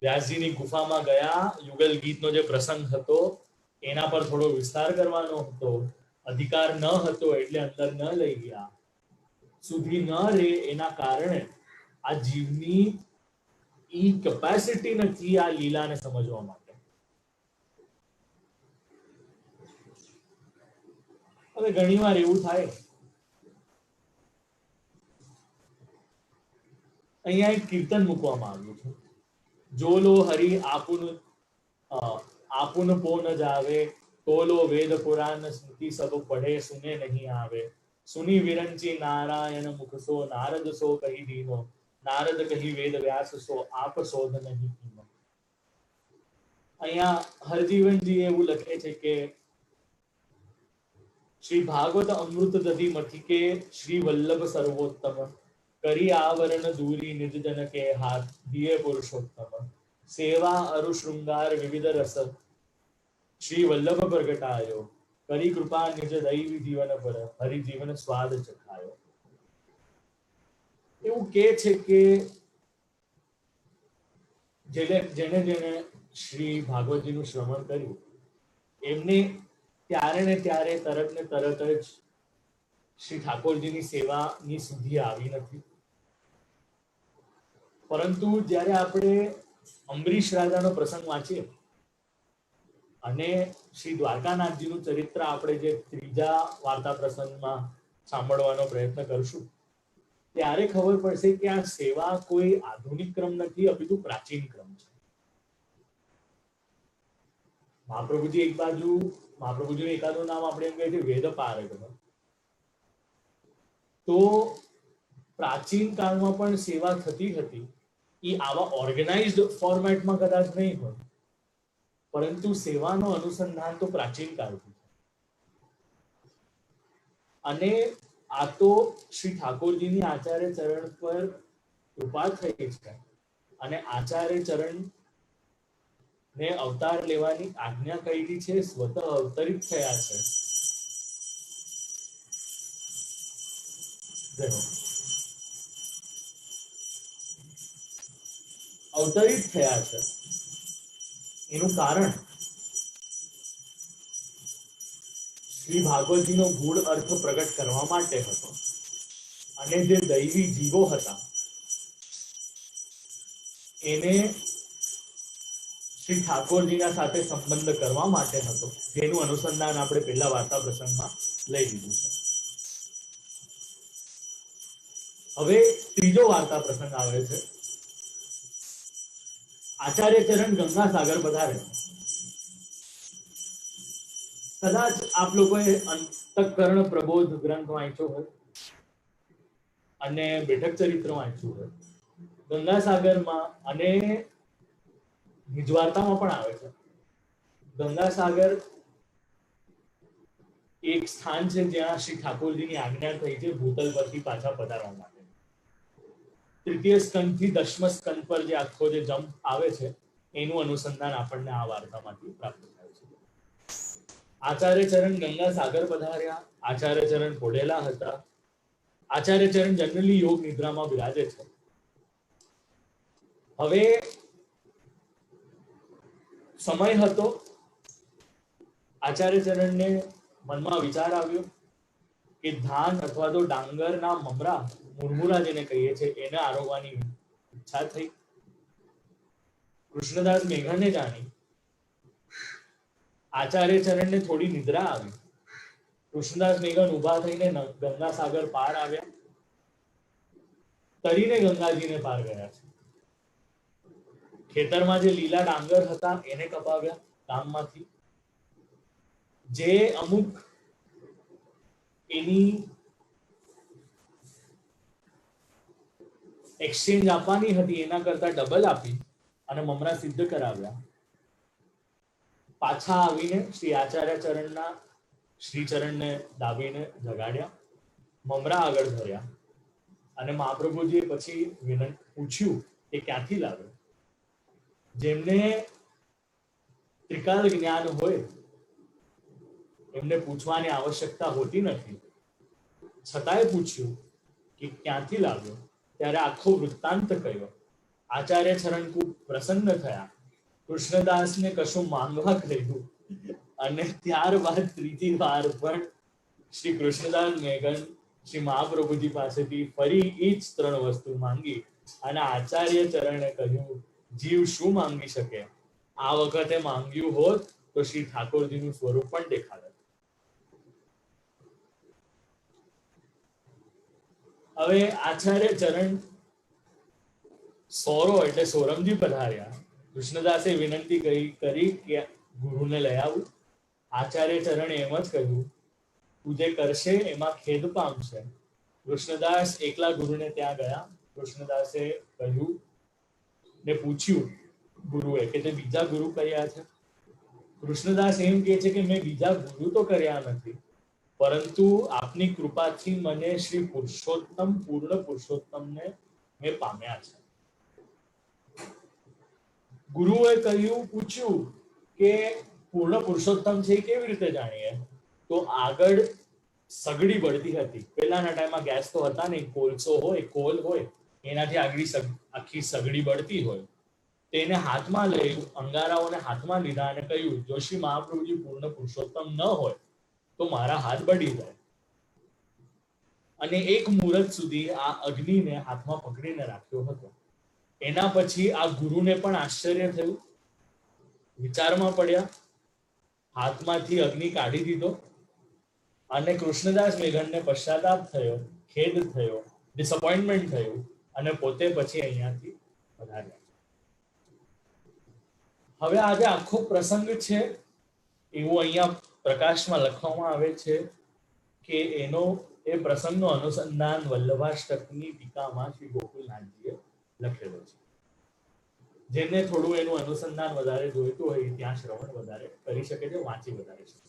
વ્યાસજીની ગુફામાં ગયા, યુગલ ગીતનો જે પ્રસંગ હતો એના પર થોડો વિસ્તાર કરવાનો હતો, અધિકાર ન હતો એટલે અંદર ન લઈ ગયા. સુધી ન રહે એના કારણે આ જીવની ઈ કેપેસિટી નથી આ લીલાને સમજવા માટે. હવે ઘણીવાર એવું થાય, અહીંયા એક કીર્તન મૂકવામાં આવ્યું છે, જો લો હરિ આપુન પોન જાવે तोलो वेद पुराण स्मृति सब पढ़े सुने नहीं आवे सुनी विरंची नारायण मुख सो नारद सो कही दीनो नारद कही वेद व्यास सो आप शोध नहीं कीनो। અહીંયા હરજીવનજી એવું લખે છે કે શ્રી ભાગવત અમૃત દધી મથી કે શ્રી વલ્લભ સર્વોત્તમ કરી આવરણ દૂરી નિજ જન કે હાથ દિયે પુરુષોત્તમ સેવા અરુ શૃંગાર વિવિધ રસ શ્રી વલ્લભ પ્રગટાયો કરી કૃપા નિજ દૈવી જીવન પર હરિ જીવન સ્વાદ ચખાયો। એવું કે છે કે જેને જેને શ્રી ભાગવતજીનું શ્રવણ કર્યું એમને ત્યારે ને ત્યારે તરત ને તરત જ શ્રી ઠાકોરજીની સેવાની સુધી આવી નથી, પરંતુ જ્યારે આપણે અંબરીશ રાજાનો પ્રસંગ વાંચીએ અને શ્રી દ્વારકાનાથજીનું ચરિત્ર આપણે જે ત્રીજા વાર્તા પ્રસંગમાં સાંભળવાનો પ્રયત્ન કરશું ત્યારે ખબર પડશે કે આ સેવા કોઈ આધુનિક ક્રમ નથી, અપિતુ પ્રાચીન ક્રમ છે। મહાપ્રભુજી એક બાજુ મહાપ્રભુજીનું એકાદું નામ આપણે એમ કહીએ છીએ વેદ પારગમ, તો પ્રાચીન કાળમાં પણ સેવા થતી હતી। એ આવા ઓર્ગેનાઇઝડ ફોર્મેટમાં કદાચ નહીં હોય, પરંતુ સેવાનો અનુસંધાન તો પ્રાચીન કાળથી છે। અને આ તો શ્રી ઠાકોરજીની આચાર્ય ચરણ પર કૃપા થઈ છે અને આચાર્ય ચરણ ને અવતાર લેવાની આજ્ઞા કરેલી છે, સ્વતઃ અવતરિત થયા છે। અવતરિત થયા છે એનું કારણ શ્રી ભાગવતજીનો ગૂઢ અર્થ પ્રગટ કરવા માટે હતો અને જે દૈવી જીવો હતા એને શ્રી ઠાકોરજીના સાથે સંબંધ કરવા માટે હતો, જેનું અનુસંધાન આપણે પહેલા વાર્તા પ્રસંગમાં લઈ લીધું છે। હવે ત્રીજો વાર્તા પ્રસંગ આવે છે। આચાર્ય ચરણ ગંગા સાગર પધારે। કદાચ આપ લોકોએ અંતઃકરણ પ્રબોધ ગ્રંથ વાંચ્યો હોય અને બેઠક ચરિત્ર વાંચ્યું હોય। ગંગા સાગરમાં અને નિજવાર્તામાં પણ આવે છે। ગંગા સાગર એક સ્થાન છે જ્યાં શ્રી ઠાકોરજીની આજ્ઞા થઈ છે ભૂતલ પરથી પાછા પધારવા માટે। તૃતીય સ્કંદ થી દશમ સ્કંદ પર જે આખો જે જમ્પ આવે છે એનું અનુસંધાન આપણને આ વાર્તામાંથી પ્રાપ્ત થાય છે। આચાર્ય ચરણ ગંગા સાગર પધાર્યા। આચાર્ય ચરણ પોઢેલા હતા। આચાર્ય ચરણ જનરલી યોગ નિદ્રામાં બિરાજે છે। હવે સમય હતો, આચાર્ય ચરણને મનમાં વિચાર આવ્યો કે ધાન અથવા તો ડાંગરના મમરા મુરમુરા જેને કહીએ છીએ એને આરોગવાની ઈચ્છા થઈ। કૃષ્ણદાસ મેઘાને જાણી આચાર્ય ચરણને થોડી નિદ્રા આવી। કૃષ્ણદાસ મેઘન ઉભા થઈને ગંગા સાગર પાર આવ્યા, તરીને ગંગાજીને પાર ગયા છે। ખેતરમાં જે લીલા ડાંગર હતા એને કપાવ્યા ગામમાંથી, જે અમુક એની એક્સચેન્જ આપવાની હતી એના કરતા ડબલ આપી અને મમરા સિદ્ધ કરાવ્યા। પાછા આવીને શ્રી આચાર્ય ચરણના શ્રી ચરણને દાબીને જગાડ્યા, મમરા આગળ ધર્યા અને મહાપ્રભુજીએ પછી પૂછ્યું કે ક્યાંથી લાવ્યો। જેમને ત્રિકાલ જ્ઞાન હોય એમને પૂછવાની આવશ્યકતા હોતી નથી, છતાંય પૂછ્યું કે ક્યાંથી લાવ્યો। ત્યારે આખો વૃત્તાંત કહ્યો। આચાર્ય ચરણ ખૂબ પ્રસન્ન થયા, કૃષ્ણદાસને કશું માંગવા કહ્યું અને ત્યારબાદ ત્રીજી વાર પણ શ્રી કૃષ્ણદાસ મેઘન શ્રી મહાપ્રભુજી પાસેથી ફરી એ જ 3 વસ્તુ માંગી અને આચાર્ય ચરણે કહ્યું જીવ શું માંગી શકે, આ વખતે માંગ્યું હોત તો શ્રી ઠાકોરજીનું સ્વરૂપ પણ દેખાડત। હવે આચાર્ય ચરણ સોરો એટલે સોરમજી પધાર્યા। કૃષ્ણદાસે વિનંતી કરી કે ગુરુને લઈ આવું આચાર્ય ચરણે એમ જ કહ્યું, તું જે કરશે એમાં ખેદ પામશે. કૃષ્ણદાસ એકલા ગુરુને ત્યાં ગયા. કૃષ્ણદાસે કહ્યું ને પૂછ્યું ગુરુએ કે તે બીજા ગુરુ કયા છે. કૃષ્ણદાસ એમ કહે છે કે મેં બીજા ગુરુ તો કર્યા નથી, પરંતુ આપની કૃપાથી મને શ્રી પુરુષોત્તમ, પૂર્ણ પુરુષોત્તમને મેં પામ્યા છે. ગુરુએ પૂછ્યું કે પૂર્ણ પુરુષોત્તમ છે એ કેવી રીતે જાણીએ? તો આગળ સગડી બળતી હતી. પહેલાના ટાઈમમાં ગેસ તો હતા નહીં, કોલસો હોય, કોલ હોય, એનાથી આખી સગડી બળતી હોય. તેને હાથમાં લઈ, અંગારાઓને હાથમાં લીધા અને કહ્યું, જો શ્રી મહાપ્રભુજી પૂર્ણ પુરુષોત્તમ ન હોય તો મારા હાથ બળી જાય. અને એક મુહૂર્ત સુધી આ અગ્નિને હાથમાં પકડીને રાખ્યો હતો. એના પછી આ ગુરુને પણ આશ્ચર્ય થયું, વિચારમાં પડ્યા, હાથમાંથી અગ્નિ કાઢી દીધો અને કૃષ્ણદાસ મેઘનને પશ્ચાતાપ થયો, ખેદ થયો, ડિસઅપોઇન્ટમેન્ટ થયું અને પોતે પછી અહીંયાથી વધાર્યા. હવે આજે આખો પ્રસંગ છે એવું અહીંયા પ્રકાશમાં લખવામાં આવે છે કે એ પ્રસંગનો અનુસંધાન વલ્લભાષ્ટકની ટીકામાં શ્રી ગોકુલનાથજીએ લખેલો છે. જેને થોડું એનું અનુસંધાન વધારે જોઈતું હોય ત્યાં શ્રવણ વધારે કરી શકે છે, વાંચી વધારે શકે.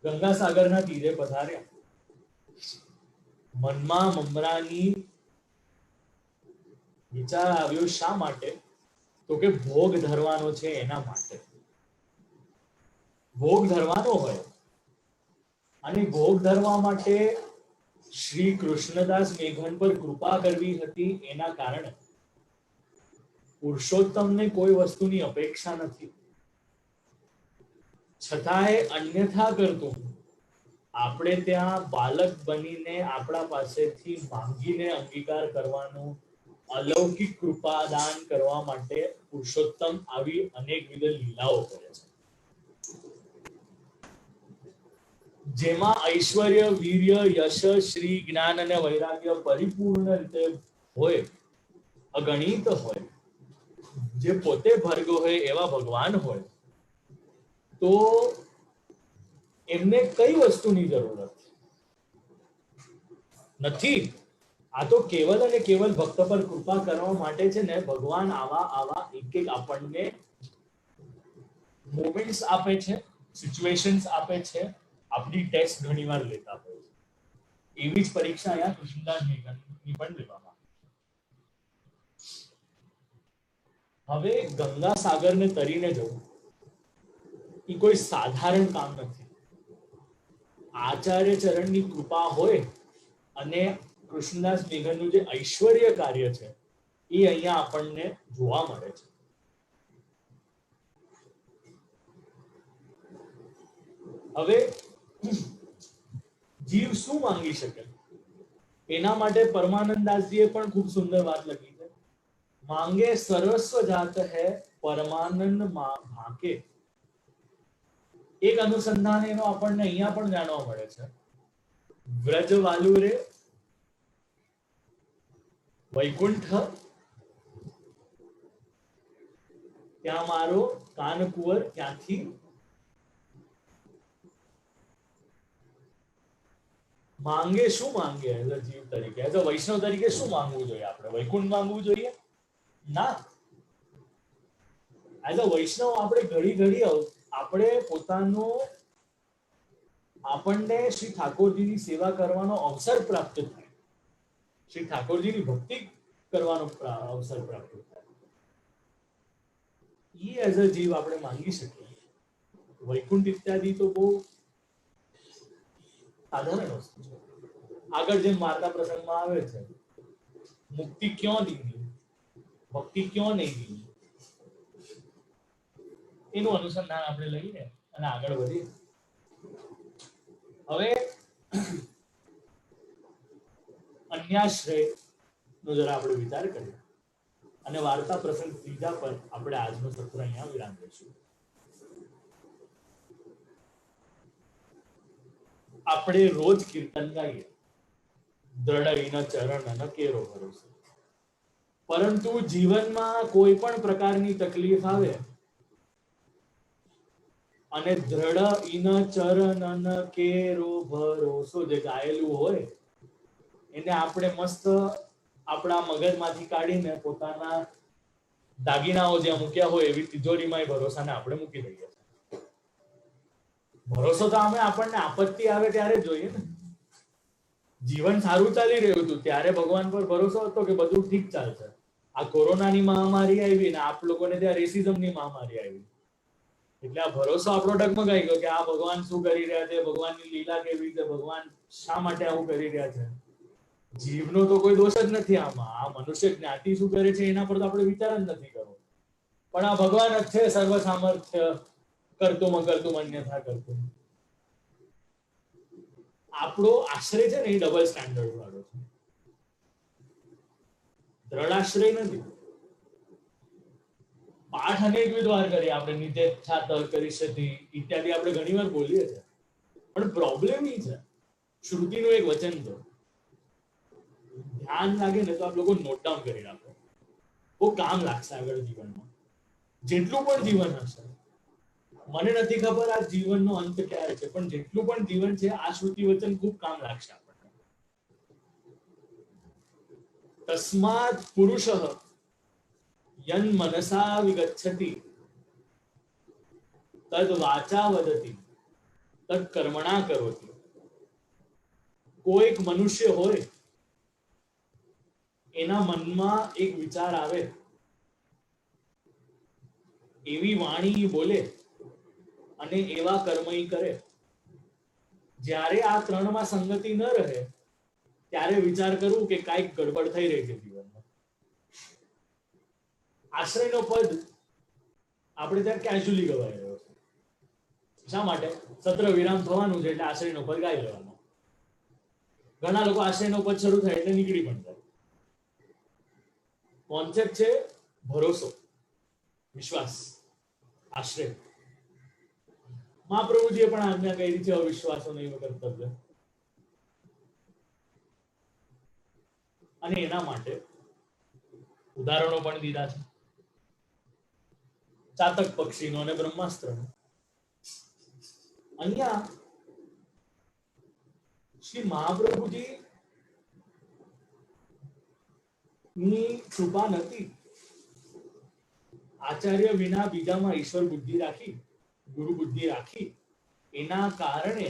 ગંગાસાગરના તીરે પધાર્યા. મનમાં મમરાની વિચાર આવ્યો. શા માટે? તો કે ભોગ ધરવાનો છે એના માટે. ભોગ ધરવાનો હોય અને ભોગ ધરવા માટે શ્રી કૃષ્ણદાસ મેઘન પર કૃપા કરવી હતી. એના કારણે પુરુષોત્તમને કોઈ વસ્તુની અપેક્ષા નથી, છતાંય અન્યથા કરતું આપણે ત્યાં બાલક બનીને આપણા પાસેથી માંગીને અંગીકાર કરવાનું, અલૌકિક કૃપાદાન કરવા માટે પુરુષોત્તમ આવી અનેકવિધ લીલાઓ કરે છે, જેમાં ઐશ્વર્ય, વીર્ય, યશ, શ્રી, જ્ઞાન અને વૈરાગ્ય પરિપૂર્ણ રીતે હોય, અગણિત હોય, જે પોતે ભર્ગ હોય એવા ભગવાન હોય, તો એમને કઈ વસ્તુની જરૂરત નથી. આ તો કેવલ અને કેવલ ભક્ત પર કૃપા કરવા માટે છે ને ભગવાન આવા એક આપણને મોમેન્ટ્સ આપે છે, સિચ્યુએશન્સ આપે છે, આપણી ટેસ્ટ ઘણીવાર લેતા હોય છે. એવી જ પરીક્ષા અહીંયા કૃષ્ણદાસ મેઘનની પણ લેવામાં. હવે ગંગા સાગરને તરીને જવું એ કોઈ સાધારણ કામ નથી. આચાર્ય ચરણની કૃપા હોય અને કૃષ્ણદાસ મેઘનનું જે ઐશ્વર્ય કાર્ય છે એ અહીંયા આપણને જોવા મળે છે. હવે જીવ શું માંગી શકે એના માટે પરમાનંદદાસજીએ પણ ખૂબ સુંદર વાત લખી છે. માંગે સર્વસ્વ જાત હૈ પરમાનંદ ભાકે. એક અનુસંધાન એનો આપણને અહીંયા પણ જાણવા મળે છે. વ્રજ વાલુ રે વૈકુંઠ ત્યાં મારો કાનકુંવર ત્યાંથી માંગે. શું માંગે એઝ અ જીવ તરીકે, એઝ અ વૈષ્ણવ તરીકે શું માંગવું જોઈએ? આપણે વૈકુંઠ માંગવું જોઈએ? ના. એઝ અ વૈષ્ણવ આપણે ઘડી આપણે આપણને શ્રી ઠાકોરજીની સેવા કરવાનો અવસર પ્રાપ્ત થાય, શ્રી ઠાકોરજીની ભક્તિ કરવાનો અવસર પ્રાપ્ત થાય, એ એઝ અ જીવ આપણે માંગી શકીએ. વૈકુંઠ ઇત્યાદિ તો બહુ સાધારણ વસ્તુ છે. આગળ જેમ વાર્તા પ્રસંગમાં આવે છે, મુક્તિ ક્યાં દીધી, ભક્તિ ક્યાં નહીં દીધી, એનું અનુસંધાન આપણે લઈને અને આગળ વધીએ. હવે અન્યાશ્રય નો જરા આપણે વિચાર કરીએ અને વાર્તા પ્રસંગ ત્રીજા પર આપણે આજનો સત્ર અહીંયા વિરામ દઈશું. આપણે રોજ કીર્તન ગાઈએ, દ્રઢ ચરણ ન કેરો ભરોસે, પરંતુ જીવનમાં કોઈ પણ પ્રકારની તકલીફ આવે અને દ્રઢ ઇન ચરનન કેરો ભરોસો જે ગાયેલું હોય એને આપણે મસ્ત આપણા મગજમાંથી કાઢીને પોતાના દાગીનાઓ જ્યાં મૂક્યા હોય એવી તિજોરીમાં એ ભરોસાને આપણે મૂકી દઈએ. ભરોસો તો આપણને આપત્તિ આવે ત્યારે જોઈએ ને. જીવન સારું ચાલી રહ્યું હતું ત્યારે ભગવાન પર ભરોસો હતો કે બધું ઠીક ચાલશે. આ કોરોનાની મહામારી આવી ને આપ લોકોને ત્યાં રેસિઝમની મહામારી આવી એટલે આ ભરોસો આપણો ડગમગાઈ ગયો કે આ ભગવાન શું કરી રહ્યા છે, ભગવાનની લીલા કેવી છે, ભગવાન શા માટે આવું કરી રહ્યા છે. જીવનો તો કોઈ દોષ જ નથી આમાં. આ મનુષ્ય જ્ઞાતિ શું કરે છે એના પર તો આપણે વિચાર જ નથી કરવો. પણ આ ભગવાન જ છે સર્વ સામર્થ્ય કરતું અન્યથા કરતું. આપણો આશ્રય છે ને એ ડબલ સ્ટેન્ડર્ડ વાળો છે. દ્રઢ આશ્રય નથી. પાઠ અનેકવિધ વાર કરીએ આપણે, નિધેચ્છા તર્ક કરીશથી ઇત્યાદિ આપણે ઘણી વાર બોલીએ છીએ. પણ પ્રોબ્લેમ એ છે શ્રુતિનું એક વચન છે, ધ્યાન લાગે ને તો આપ લોકો નોટ ડાઉન કરી રાખો, બહુ કામ લાગશે આગળ જીવનમાં. જેટલું પણ જીવન હશે, મને નથી ખબર આ જીવનનો અંત ક્યારે છે, પણ જેટલું પણ જીવન છે આ શ્રુતિ વચન ખૂબ કામ લાગશે આપણને. તસ્માત પુરુષઃ યન મનસા વિગચ્છતિ તદ વાચા વદતિ તદ કર્મણા કરોતિ. કોઈક મનુષ્ય હોય એના મનમાં એક વિચાર આવે, એવી વાણી બોલે અને એવા કર્મ કરે. જ્યારે આ ત્રણમાં સંગતિ ન રહે ત્યારે વિચાર કરવું કે કાંઈક ગડબડ થઈ રહી છે જીવનમાં. આશ્રયનો પદ આપણે ત્યાં કેઝ્યુઅલી ગવાઈ રહ્યો છે. શા માટે? સત્ર વિરામ થવાનું છે એટલે આશ્રયનો પદ ગાઈ લેવાનો. ઘણા લોકો આશ્રયનો પદ શરૂ થાય એટલે નીકળી પણ જાય. કોન્સેપ્ટ છે ભરોસો, વિશ્વાસ, આશ્રય. મહાપ્રભુજીએ પણ આજ્ઞા કરી છે અવિશ્વાસો નહીં કર્તવ્ય. અને એના માટે ઉદાહરણો પણ દીધા છે, ચાતક પક્ષીનો અને બ્રહ્માસ્ત્રનો. અહીંયા શ્રી મહાપ્રભુજી ની કૃપા નથી. આચાર્ય વિના બીજામાં ઈશ્વર બુદ્ધિ રાખી, ગુરુ બુદ્ધિ રાખી, એના કારણે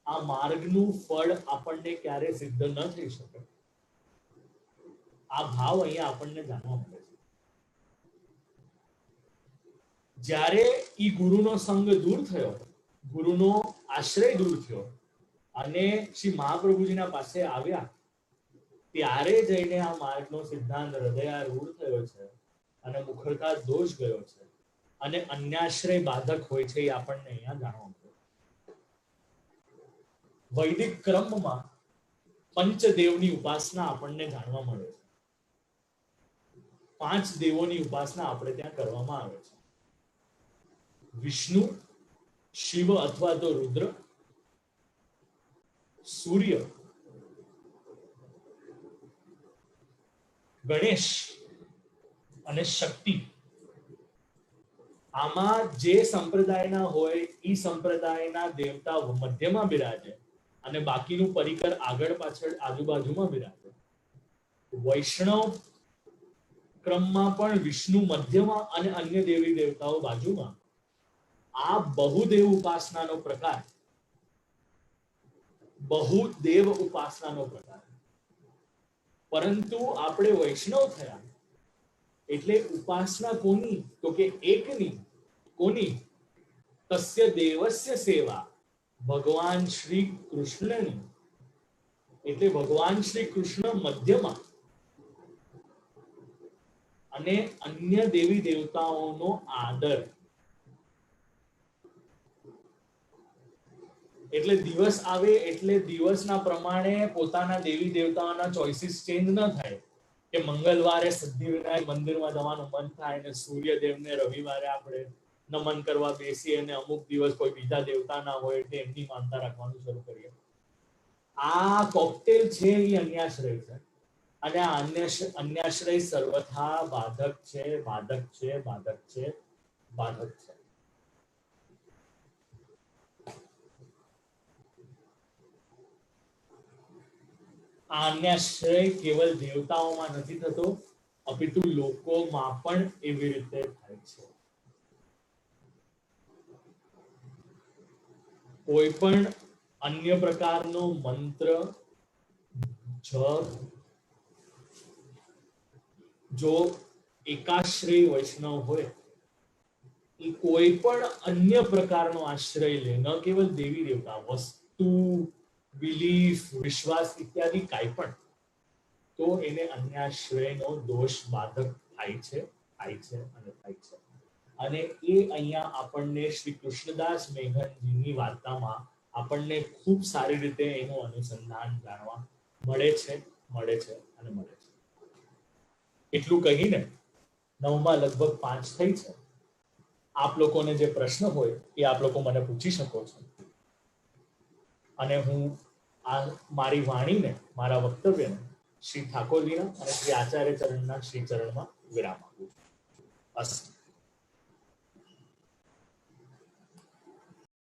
આ માર્ગનું ફળ આપણને ક્યારે સિદ્ધ ન થઈ શકે. આ ભાવ અહીંયા આપણને જાણવા મળે છે. જ્યારે ઈ ગુરુનો સંગ દૂર થયો, ગુરુનો આશ્રય દૂર થયો અને શ્રી મહાપ્રભુજીના પાસે આવ્યા, ત્યારે જઈને આ માર્ગનો સિદ્ધાંત હૃદયારૂઢ થયો છે અને મુખરતા દોષ ગયો છે અને અન્યાશ્રય બાધક હોય છે એ આપણને અહીંયા જાણવા મળે. વૈદિક ક્રમમાં પંચદેવની ઉપાસના આપણને જાણવા મળે છે. 5 દેવોની ઉપાસના આપણે ત્યાં કરવામાં આવે છે. વિષ્ણુ, શિવ અથવા તો રુદ્ર, સૂર્ય, ગણેશ અને શક્તિ. આમાં જે સંપ્રદાયના હોય એ સંપ્રદાયના દેવતા મધ્યમાં બિરાજે અને બાકીનું પરિકર આગળ પાછળ આજુબાજુમાં બિરાજે. વૈષ્ણવ ક્રમમાં પણ વિષ્ણુ મધ્યમાં અને અન્ય દેવી દેવતાઓ બાજુમાં. આ બહુદેવ ઉપાસનાનો પ્રકાર, બહુદેવ ઉપાસનાનો પ્રકાર. પરંતુ આપણે વૈષ્ણવ થયા એટલે ઉપાસના કોની? તો કે એકની. કોની? તસ્ય દેવસ્ય સેવા, ભગવાન શ્રી કૃષ્ણની. એટલે ભગવાન શ્રી કૃષ્ણ મધ્યમાં અને અન્ય દેવી દેવતાઓનો આદર. એટલે દિવસ આવે એટલે દિવસના પ્રમાણે પોતાના દેવી દેવતાઓના ચોઇસીસ ચેન્જ ન થાય કે મંગળવારે સિદ્ધિવિનાયક મંદિરમાં જવાનું મન થાય અને સૂર્યદેવને રવિવારે આપણે નમન કરવા બેસીએ અને અમુક દિવસ કોઈ બીજા દેવતાના હોય એટલે એમની માનતા રાખવાનું શરૂ કરીએ. આ કોકટેલ છે એ અન્યાશ્રય છે અને આ અન્યાશ્રય સર્વથા બાધક છે, બાધક છે, બાધક છે, બાધક છે. આ અન્યાશ્રય કેવલ દેવતાઓમાં નથી થતો, અપિતુ લોકોમાં પણ એવી રીતે થાય છે. કોઈ પણ અન્ય પ્રકારનો મંત્ર, જપ, જો એકાશ્રય વૈષ્ણવ હોય એ કોઈ પણ અન્ય પ્રકારનો આશ્રય લે, ન કેવલ દેવી દેવતા, વસ્તુ, બિલીફ, વિશ્વાસ ઇત્યાદિ કાંઈ પણ, તો એને અન્યાશ્રયનો દોષ બાધક થાય છે અને થાય છે. અને એ અહીંયા આપણને શ્રી કૃષ્ણદાસ મેઘનજીની વાર્તામાં આપણને ખૂબ સારી રીતે એનું અનુસંધાન જાણવા મળે છે. એટલું કહીને 9માં લગભગ 5 થઈ છે. આપ લોકોને જે પ્રશ્ન હોય એ આપ લોકો મને પૂછી શકો છો, અને હું આ મારી વાણીને, મારા વક્તવ્યને શ્રી ઠાકોરજીના અને શ્રી આચાર્ય ચરણના શ્રી ચરણમાં વિરામ આપું છું. અસ્તુ.